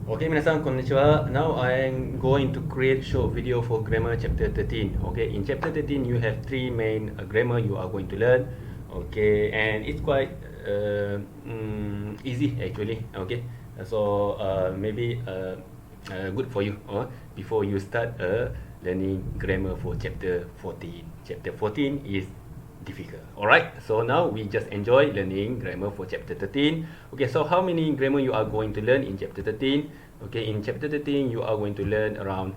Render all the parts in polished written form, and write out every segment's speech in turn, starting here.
Okay, 皆さんこんにちは. Now I'm going to create short video for grammar chapter 13. Okay, in chapter 13 you have three main grammar you are going to learn. Okay, and it's quite easy actually. Okay, so maybe good for you before you start learning grammar for chapter 14. Chapter 14 is difficult. Alright, so now we just enjoy learning grammar for chapter 13. Okay, so how many grammar you are going to learn in chapter 13? Okay, in chapter 13 you are going to learn around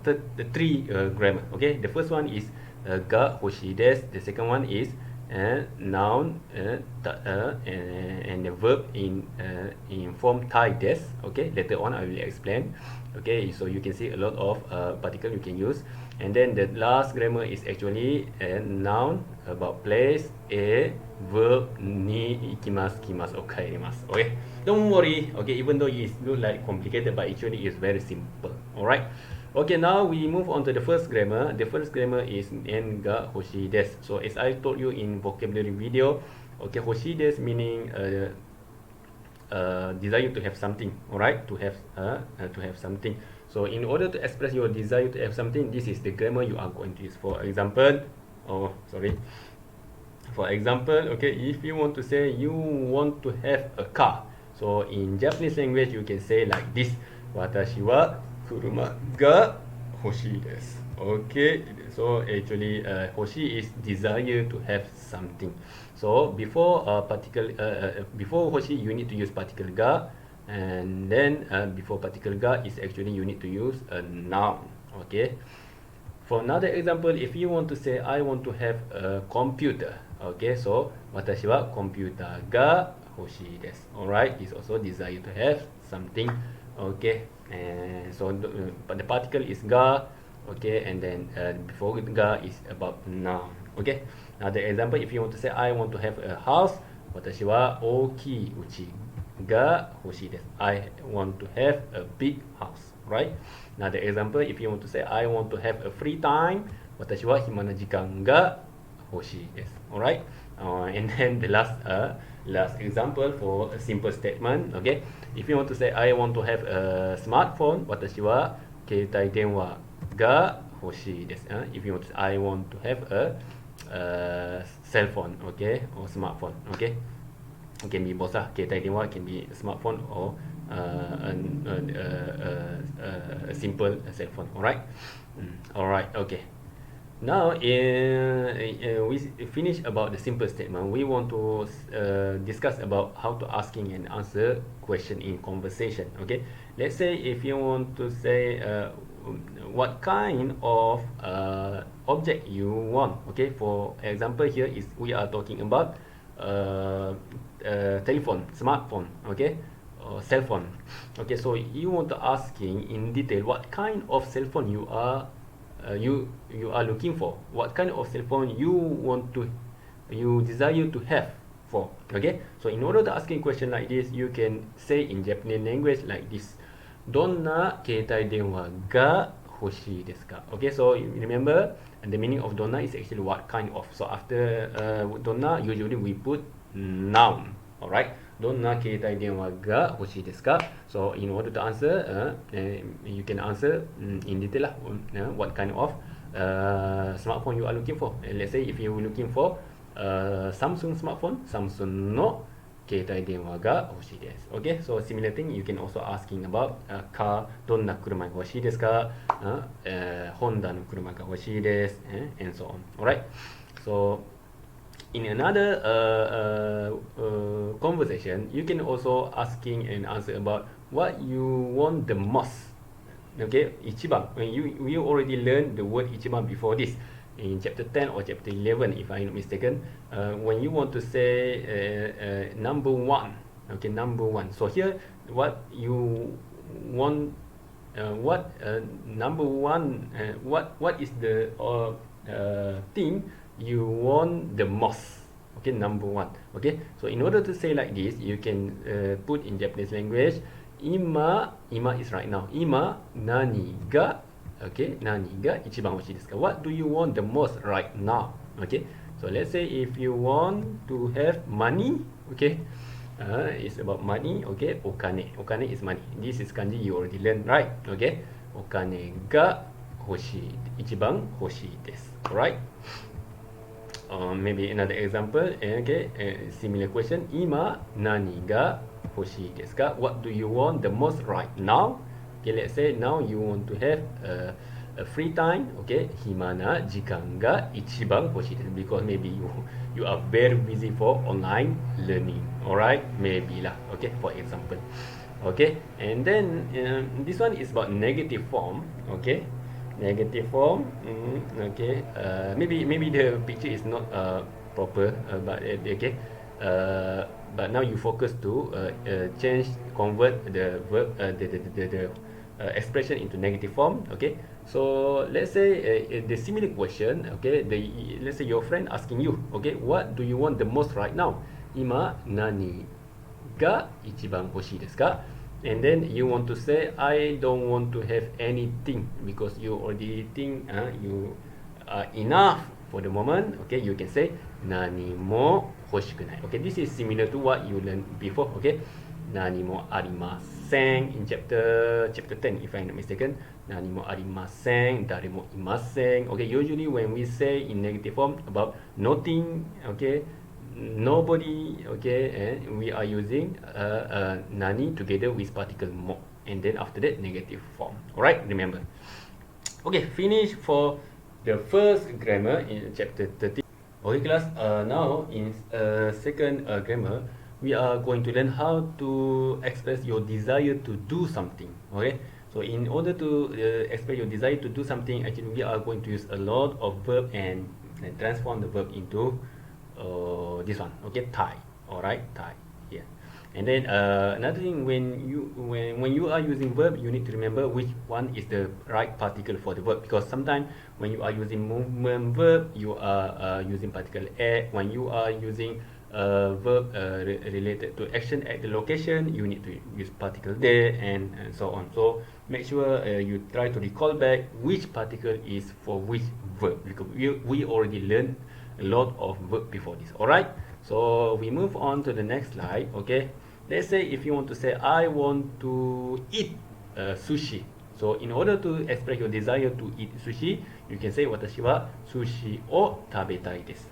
three grammar. Okay, the first one is ga, hoshi, des. The second one is noun and the verb in form tai des. Okay, later on I will explain. Okay, so you can see a lot of particle you can use. And then the last grammar is actually a noun about place, a verb ni ikimasu, kimasu, or kaerimasu. Okay, don't worry. Okay, even though it look like complicated, but actually it's very simple. All right. Okay, now we move on to the first grammar. The first grammar is en ga hoshi desu. So as I told you in vocabulary video, okay, hoshi desu meaning desire to have something. All right, to have something. So in order to express your desire to have something, this is the grammar you are going to use. For example, for example, okay, if you want to say you want to have a car, so in Japanese language you can say like this: Watashi wa kuruma ga hoshii desu. Okay, so actually hoshi is desire to have something. So before before hoshi you need to use particle ga, and then before particle ga is actually you need to use a noun. Okay, for another example, if you want to say I want to have a computer, okay, so watashi wa computer ga hoshii desu. Alright, is also desire to have something. Okay, and so but the particle is ga. Okay, and then before ga is about noun. Okay, now the example, if you want to say I want to have a house, watashi wa ookii uchi ga hoshii desu. I want to have a big house, right? Now the example, if you want to say I want to have a free time, watashi wa hima na jikan ga hoshii desu. All right, and then the last example for a simple statement. Okay, if you want to say I want to have a smartphone, watashi wa keitai denwa ga hoshii desu. If you want to, I want to have a cell phone, okay, or smartphone. Okay, it can be both. Keitai denwa can be a smartphone or a simple cell phone. All right, all right. Okay. Now, we finish about the simple statement. We want to discuss about how to asking and answer question in conversation. Okay, let's say if you want to say what kind of object you want. Okay, for example, here is we are talking about telephone, smartphone. Okay, or cell phone. Okay, so you want to asking in detail what kind of cell phone you are you are looking for, what kind of cell phone you desire to have for. Okay, so in order to asking question like this, you can say in Japanese language like this: Donna keitai denwa ga hoshii desu ka? Okay, so you remember, and the meaning of donna is actually what kind of. So after donna, usually we put noun. All right, donna keitai denwa ga hoshii desu ka? So in order to answer, you can answer in detail lah, what kind of smartphone you are looking for. Let's say if you are looking for Samsung smartphone, Samsung no keitai denwa ga hoshii desu. Okay, so similar thing you can also asking about car, donna kuruma ga hoshii desu ka? Honda no kuruma ga hoshii desu, and so on. Alright, so in another conversation, you can also asking and answer about what you want the most. Okay, ichiban. When we already learned the word ichiban before this in chapter 10 or chapter 11, if I'm not mistaken. When you want to say number one, okay, number one. So here, what you want, number one, what is the thing you want the most? Okay, number one. Okay, so in order to say like this, you can put in Japanese language, ima is right now. Ima nani ga, okay, nani ga ichiban hoshii desu ka? What do you want the most right now? Okay, so let's say if you want to have money, okay, is about money. Okay, okane. Okane is money. This is kanji you already learned, right? Okay, okane ga hoshii. Ichiban hoshii desu. Alright. Maybe another example. Okay, similar question. Ima nani ga hoshii desu ka? What do you want the most right now? Okay, let's say now you want to have a free time. Okay, hima na jikan ga ichiban hoshii desu, because maybe you are very busy for online learning. Alright, maybe lah. Okay, for example. Okay, and then this one is about negative form. Okay, negative form. Okay, maybe the picture is not proper, but now you focus to convert the verb, the expression into negative form. Okay, so let's say the similar question. Okay, let's say your friend asking you, okay, what do you want the most right now? Ima nani ga ichiban hoshii desu ka? And then you want to say, I don't want to have anything, because you already think you are enough for the moment. Okay, you can say nani mo hoshikunai. Okay, this is similar to what you learned before. Okay, nani mo arimasen in chapter 10, if I'm not mistaken. Nani mo arimasen, dare mo imasen. Okay, usually when we say in negative form about nothing, okay, nobody, okay, and we are using nani together with particle mo, and then after that negative form. Alright, remember. Okay, finish for the first grammar in chapter 13. Okay class, now in second grammar, we are going to learn how to express your desire to do something. Okay, so in order to express your desire to do something, actually we are going to use a lot of verb and transform the verb into this one. Okay, tie. Alright, tie. Yeah. And then another thing, when you are using verb, you need to remember which one is the right particle for the verb, because sometimes when you are using movement verb, you are using particle a. When you are using verb related to action at the location, you need to use particle there, and so on. So make sure you try to recall back which particle is for which verb, because we already learned a lot of verb before this. Alright, so we move on to the next slide. Okay, let's say if you want to say, I want to eat sushi. So in order to express your desire to eat sushi, you can say watashi wa sushi o tabetai desu.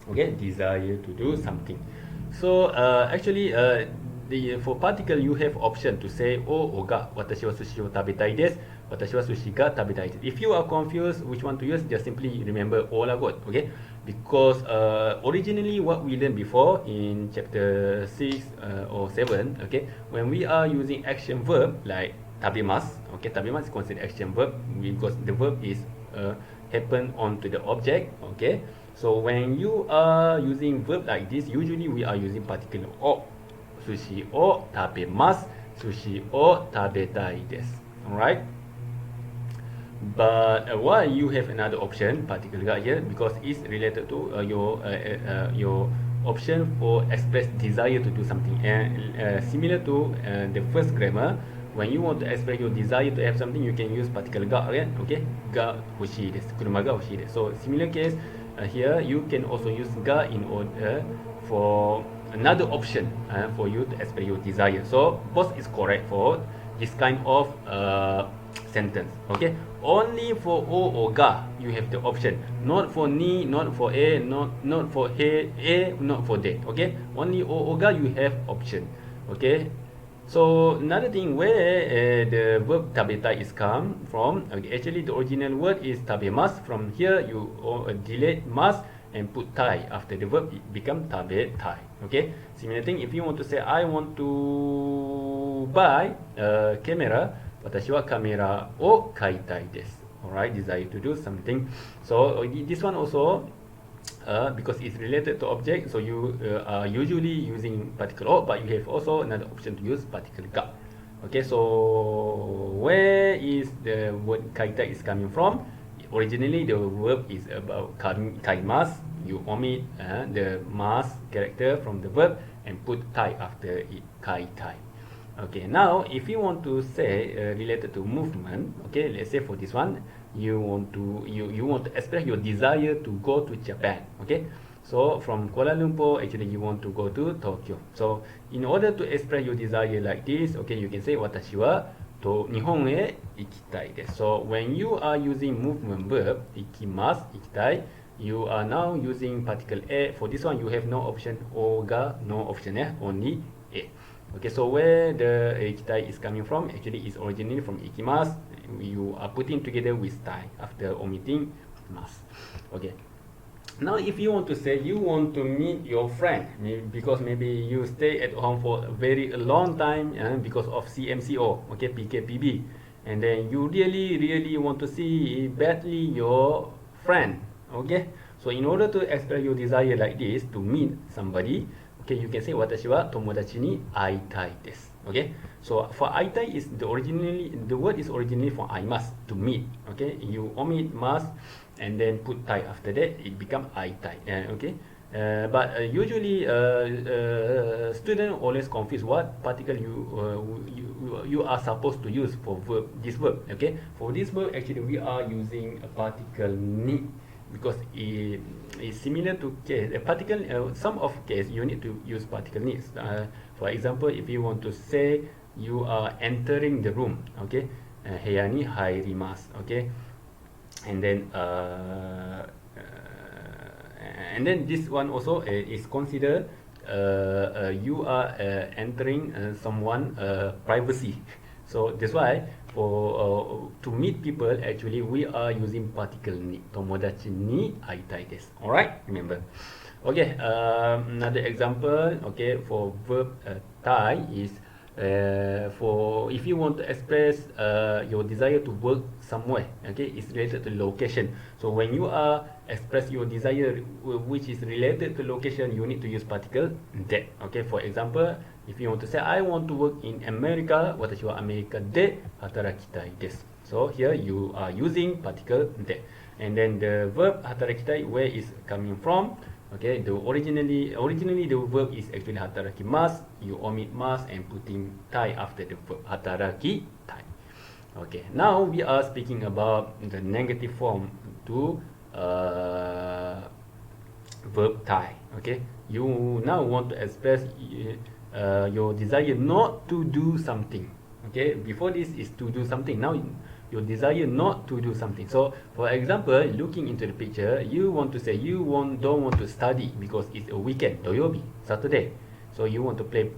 Okay, desire to do something. So actually for particle you have option to say o or ga. Watashi wa sushi o tabetai desu. Watashi wa sushi ga tabetai desu. If you are confused which one to use, just simply remember o lah kot. Okay, because originally what we learned before in chapter 6 or 7, okay, when we are using action verb like tabemas, okay, tabemas is considered action verb because the verb is happen onto the object. Okay, so when you are using verb like this, usually we are using particle o. Sushi o tabemas, sushi o tabetai desu. Alright, but why you have another option particle ga here, because it's related to your option for express desire to do something, and similar to the first grammar, when you want to express your desire to have something, you can use particle ga, right? Okay, ga hoshii desu, kuruma ga hoshii desu. So similar case here, you can also use ga in order for another option for you to express your desire. So both is correct for this kind of sentence. Okay, only for o or ga you have the option, not for ni, not for a, not for a, not for de. Okay, only o or ga you have option. Okay, so another thing where the verb tabetai is come from, okay, actually the original word is tabemas. From here you delete mas and put tai after the verb, it become tabetai. Okay, similar thing if you want to say, I want to buy a camera, watashi wa kamera o kaitai desu. Alright, desire to do something. So this one also because it's related to object, so you are usually using particle o, but you have also another option to use particle ga. Okay, so where is the word kaitai is coming from? Originally the verb is about kaimas. You omit the mas character from the verb and put tai after it, kaitai. Okay, now if you want to say related to movement, okay, let's say for this one, you want to express your desire to go to Japan. Okay, So from Kuala Lumpur, actually you want to go to Tokyo. So in order to express your desire like this, okay, you can say watashi wa to Nihon e ikitai desu. So when you are using movement verb ikimasu, ikitai, you are now using particle a. For this one, you have no option o ga, no option only a. Okay, so where the ikitai is coming from, actually is originally from ikimasu. You are putting together with tai after omitting mas. Okay. Now, if you want to say you want to meet your friend, because maybe you stay at home for a very long time because of CMCO, okay, PKPB, and then you really want to see badly your friend, okay. So in order to express your desire like this to meet somebody, okay, you can say watashi wa tomodachi ni aitai desu. Okay, so for aitai is the word is originally for I must, to meet. Okay, you omit must and then put tai after that, it become aitai. Okay, but usually student always confuse what particle you are supposed to use for this verb. Okay, for this verb actually we are using a particle ni, because it is similar to case. A particle, some of case you need to use particle needs. For example, if you want to say you are entering the room, okay, heya ni hairimasu, okay, and then this one also is considered you are entering someone privacy. So that's why for to meet people, actually we are using particle ni, tomodachi ni aitai desu. All right, remember. Okay, another example, okay, for verb tai is for if you want to express your desire to work somewhere, okay, it's related to location. So when you are express your desire which is related to location, you need to use particle that. Okay, for example, if you want to say I want to work in America, watashi wa America de hatarakitai desu. So here you are using particle that, and then the verb hatarakitai, where is coming from? Okay, the originally the verb is actually hatarakimasu. You omit mas and putting tai after the verb hatarakitai. Okay, now we are speaking about the negative form to verb tai. Okay, you now want to express your desire not to do something. Okay, before this is to do something. Now your desire not to do something. So for example, looking into the picture, you want to say you don't want to study because it's a weekend, doyobi, Saturday. So you want to play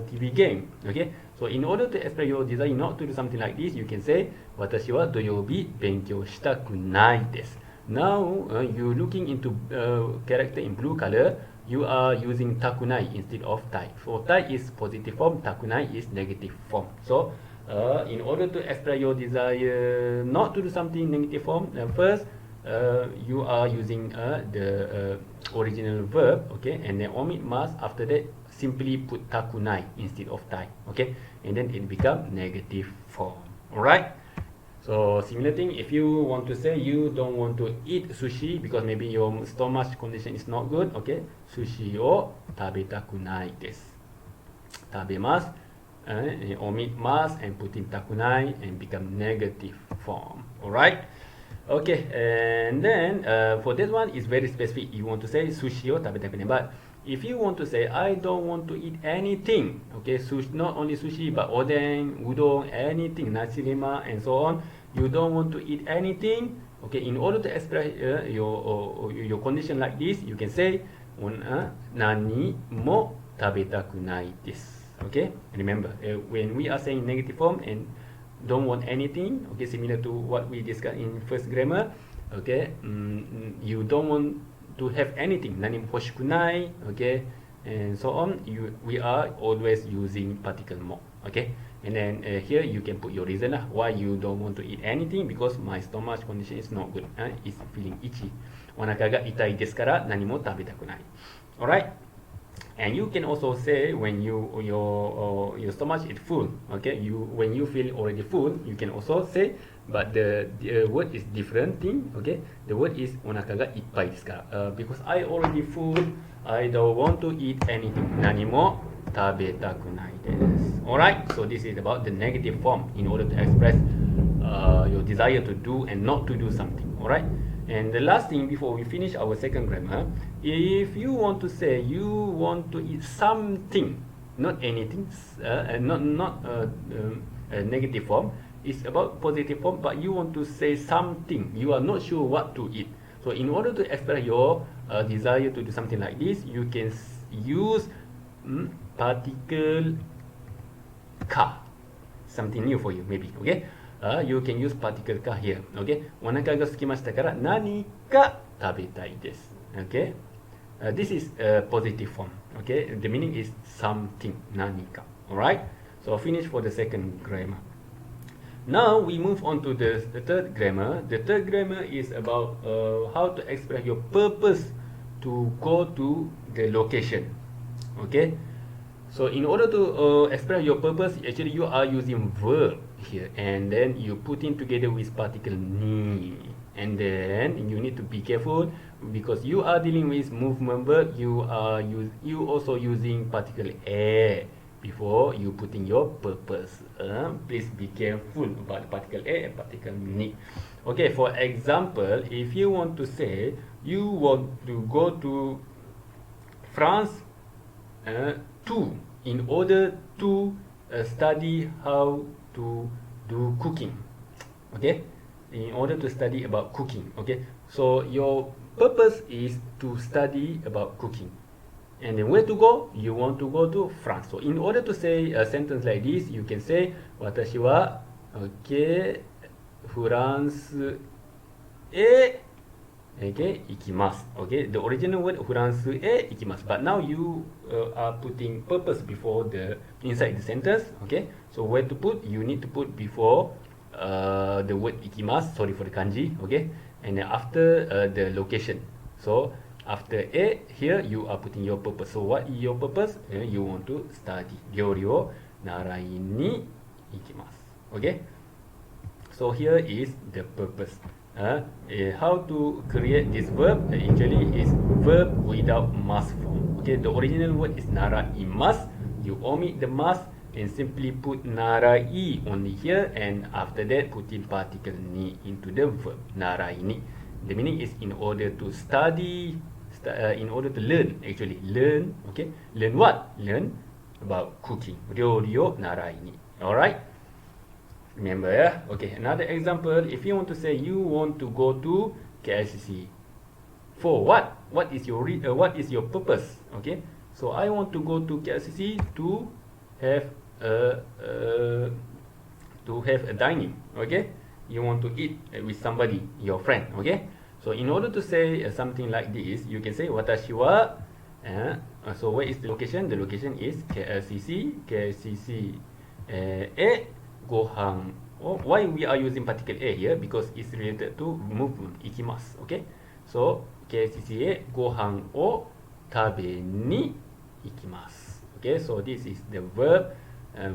TV game. Okay, so in order to express your desire not to do something like this, you can say watashi wa doyobi benkyou shitaku nai desu. Now you looking into character in blue color, you are using takunai instead of tai. For tai is positive form, takunai is negative form. So in order to express your desire not to do something negative form, first you are using the original verb, okay, and then omit must. After that, simply put takunai instead of tai, okay, and then it become negative form. Alright, so similar thing, if you want to say you don't want to eat sushi because maybe your stomach condition is not good, okay, sushi o tabetakunai desu. Tabemasu, omit mas and put in takunai and become negative form. Alright, okay, and then for this one is very specific. You want to say sushi o tabetakunai, but if you want to say I don't want to eat anything, okay, not only sushi but oden, udon, anything, nasi lemak and so on, you don't want to eat anything, okay, in order to express your condition like this, you can say nani mo tabetakunai desu. Okay, remember when we are saying negative form and don't want anything, okay, similar to what we discussed in first grammar, okay, you don't want to have anything, nani mo hoshikunai, okay, and so on. We are always using particle mo, okay, and then here you can put your reason why you don't want to eat anything, because my stomach condition is not good, it's feeling itchy, onaka ga itai desu kara nani mo tabetakunai. Alright, and you can also say when your stomach is full, okay, when you feel already full, you can also say, but the word is different thing, okay, the word is onaka ga ippai desu kara, because I already full, I don't want to eat anything, nani mo tabetakunai desu. Alright, so this is about the negative form in order to express your desire to do and not to do something. All right. And the last thing before we finish our second grammar, if you want to say you want to eat something, not anything, not a negative form. It's about positive form, but you want to say something. You are not sure what to eat. So in order to express your desire to do something like this, you can use particle ka. Something new for you, maybe. Okay. You can use particle ka here. Okay. Wanaka ga sukimashita kara nani ka tabetai desu. Okay. This is a positive form. Okay. The meaning is something. Nani ka. Alright. So finish for the second grammar. Now we move on to the third grammar. The third grammar is about how to express your purpose to go to the location. Okay. So in order to express your purpose, actually you are using verb here, and then you put in together with particle ni, and then you need to be careful because you are dealing with movement verb. You also using particle a before you putting your purpose. Please be careful about the particle a and particle ni. Okay, for example, if you want to say you want to go to France in order to study how to do cooking. Okay, in order to study about cooking. Okay, so your purpose is to study about cooking. And then where to go? You want to go to France. So in order to say a sentence like this, you can say watashi wa France e ikimasu. Okay, the original word France e ikimasu, but now you are putting purpose before the inside the sentence. Okay, so where to put? You need to put before the word ikimasu. Sorry for the kanji. Okay, and then after the location. So after a here you are putting your purpose. So what is your purpose? You want to study. Ryori wo narai ni ikimasu. Okay, so here is the purpose. How to create this verb? Actually is verb without must form. Okay, the original word is naraimasu. You omit the must and simply put narai only here, and after that put in particle ni into the verb narai ni. The meaning is in order to study, in order to learn. Actually learn. Okay, learn what? Learn about cooking. Ryori wo narai ni. Alright. Remember, yeah? Okay, another example. If you want to say you want to go to KLCC, for what? What is your purpose? Okay, so I want to go to KLCC to have a dining. Okay, you want to eat with somebody, your friend. Okay, so in order to say something like this, you can say watashi wa. So where is the location? The location is KLCC. KLCC gohan. Why we are using particle a here? Because it's related to movement. Ikimasu. Okay. So KLCC e gohan o tabe ni ikimasu. Okay. So this is the verb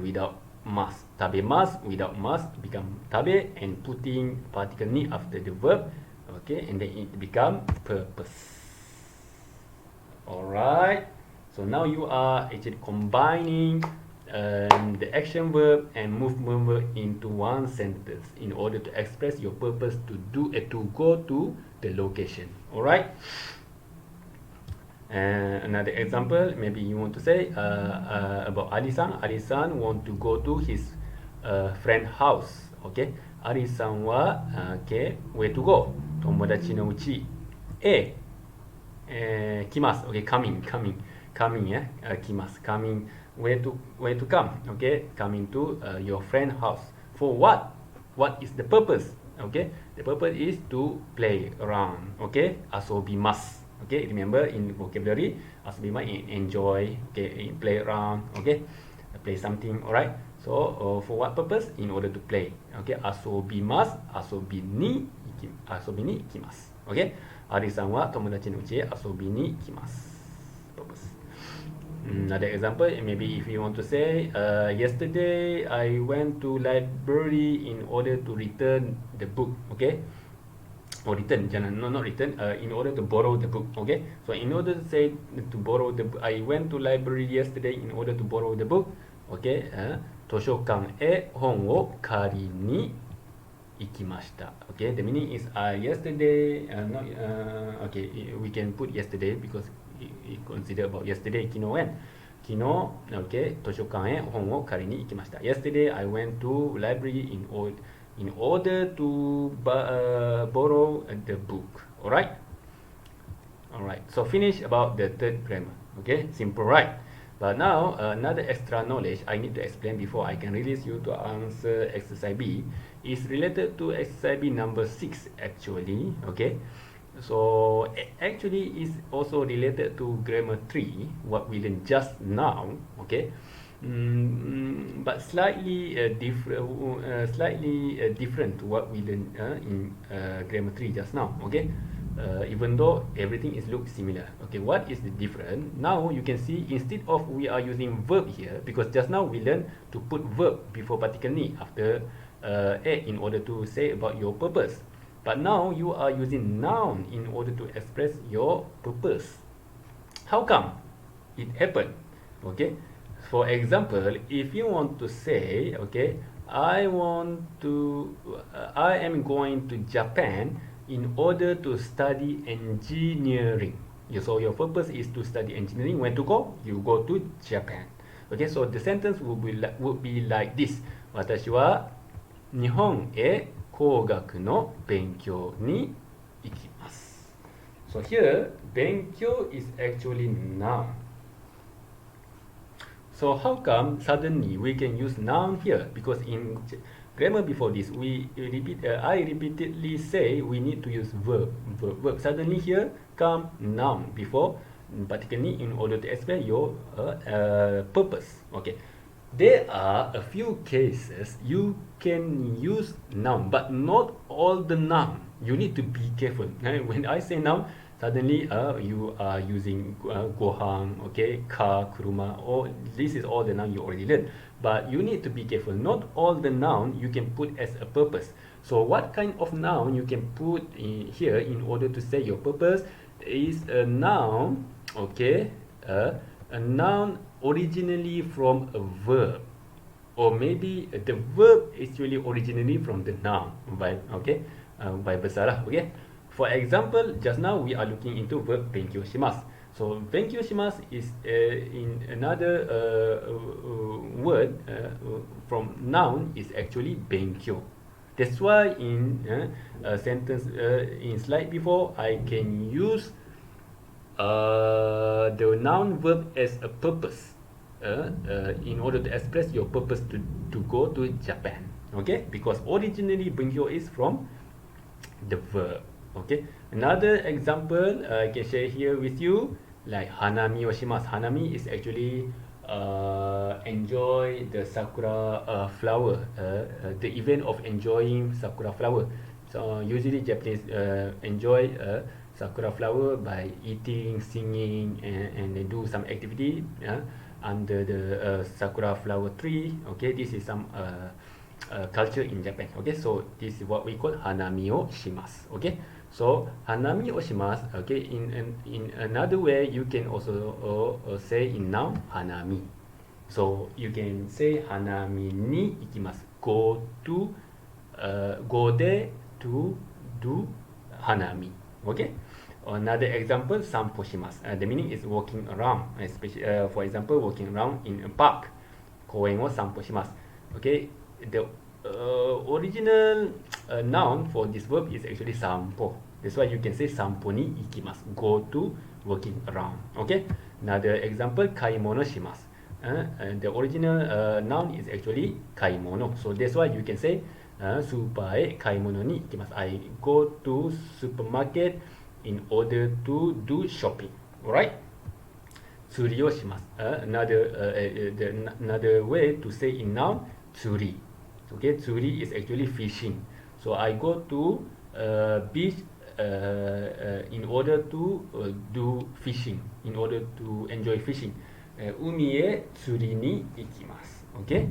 without must. Tabemasu without must become tabe, and putting particle ni after the verb. Okay. And then it become purpose. Alright. So now you are actually combining the action verb and movement verb into one sentence in order to express your purpose to go to the location. Alright. Another example, maybe you want to say about Ali-san. Ali-san want to go to his friend house. Okay, Ali-san wa where to go? Tomodachi no uchi e kimasu. Okay, coming, yeah, kimasu, coming. Where to come? Okay, coming to your friend house. For what? What is the purpose? Okay, the purpose is to play around. Okay, asobimasu. Okay, remember in vocabulary, asobimasu, enjoy. Okay, play around. Okay, play something. Alright. So for what purpose? In order to play. Okay, asobimasu, asobini ikimasu. Okay, Ari-san wa tomodachi no uchi e asobi ni ikimasu. Purpose. Another example, maybe if you want to say, yesterday I went to library in order to return the book. Okay, or return, not return. In order to borrow the book. Okay, so in order to say to borrow the book, I went to library yesterday in order to borrow the book. Okay, 図書館へ本を借りに ikimashita. Okay, the meaning is yesterday, not okay, we can put yesterday because it consider about yesterday, kino kan. Kino, okay, 図書館へ本を借りに行きました. Yesterday I went to library in order to borrow the book. Alright? Alright, so finish about the third grammar. Okay, simple, right? But now another extra knowledge I need to explain before I can release you to answer exercise B is related to exercise B number 6 actually. Okay, so actually is also related to grammar 3 what we learned just now. Okay, but slightly different to what we learned in grammar 3 just now. Okay, even though everything is look similar. Okay, what is the difference? Now you can see instead of we are using verb here, because just now we learned to put verb before particle ni after a in order to say about your purpose. But now you are using noun in order to express your purpose. How come it happened? Okay, for example, if you want to say, okay, I am going to Japan in order to study engineering. So your purpose is to study engineering. When to go? You go to Japan. Okay, so the sentence would be like this. 私は日本へ工学の勉強に行きます. So here, 勉強 is actually noun. So how come suddenly we can use noun here? Because in grammar before this, I repeatedly say we need to use verb. Suddenly here come noun before, particularly in order to explain your purpose. Okay, there are a few cases you can use noun, but not all the noun. You need to be careful. When I say noun, suddenly you are using gohan, okay, car, kuruma, or this is all the noun you already learned. But you need to be careful. Not all the noun you can put as a purpose. So what kind of noun you can put in here in order to say your purpose is a noun, okay, a noun originally from a verb, or maybe the verb is really originally from the noun, okay, by besar, okay. For example, just now we are looking into verb 勉強します. So 勉強します is in another word from noun is actually 勉強. That's why in a sentence in slide before I can use the noun verb as a purpose in order to express your purpose to go to Japan. Okay, because originally 勉強 is from the verb. Okay, another example I can share here with you, like hanami o shimasu. Hanami is actually enjoy the sakura flower, the event of enjoying sakura flower. So usually Japanese enjoy sakura flower by eating, singing, and they do some activity under the sakura flower tree. Okay, this is some culture in Japan. Okay, so this is what we call hanami o shimasu. Okay, so hanami o shimasu. Okay, in another way you can also say in noun hanami. So you can say hanami ni ikimasu. Go there to do hanami. Okay. Another example, sanpo shimasu. The meaning is walking around. Especially, for example, walking around in a park. 公園を散歩します. Okay. The original noun for this verb is actually sanpo. That's why you can say sanpo ni ikimasu. Go to walking around. Okay. Another example, 買い物します. The original noun is actually 買い物. So that's why you can say スーパーへ買い物に行きます. I go to supermarket in order to do shopping. Alright? 釣りをします. Another way to say in noun, 釣り. Okay, 釣り is actually fishing. So I go to beach in order to do fishing, in order to enjoy fishing. 海へ釣りに行きます. Okay?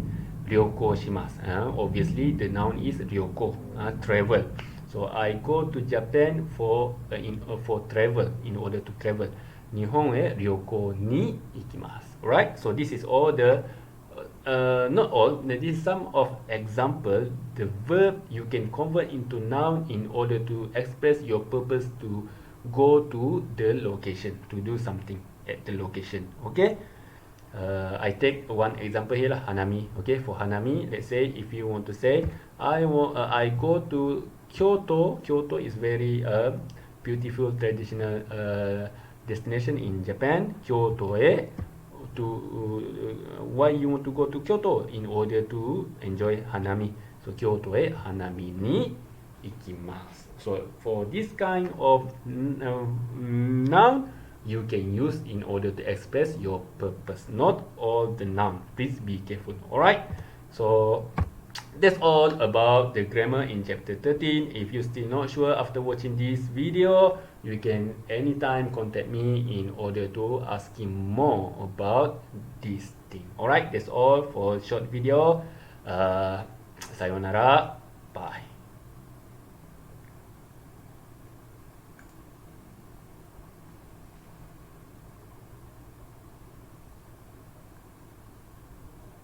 旅行します. Obviously, the noun is 旅行, travel. So I go to Japan for travel, in order to travel. 日本へ旅行に行きます. Alright? So this is all the not all, this is some of example, the verb you can convert into noun in order to express your purpose to go to the location, to do something at the location. Okay, I take one example here lah, hanami. Okay, for hanami, let's say if you want to say I go to Kyoto. Kyoto is very beautiful traditional destination in Japan. Kyoto to why you want to go to Kyoto? In order to enjoy hanami. So Kyoto hanami ni ikimasu. So for this kind of noun, you can use in order to express your purpose. Not all the noun. Please be careful. Alright. So that's all about the grammar in chapter 13. If you're still not sure after watching this video, you can anytime contact me in order to ask him more about this thing. Alright, that's all for short video. Sayonara. Bye.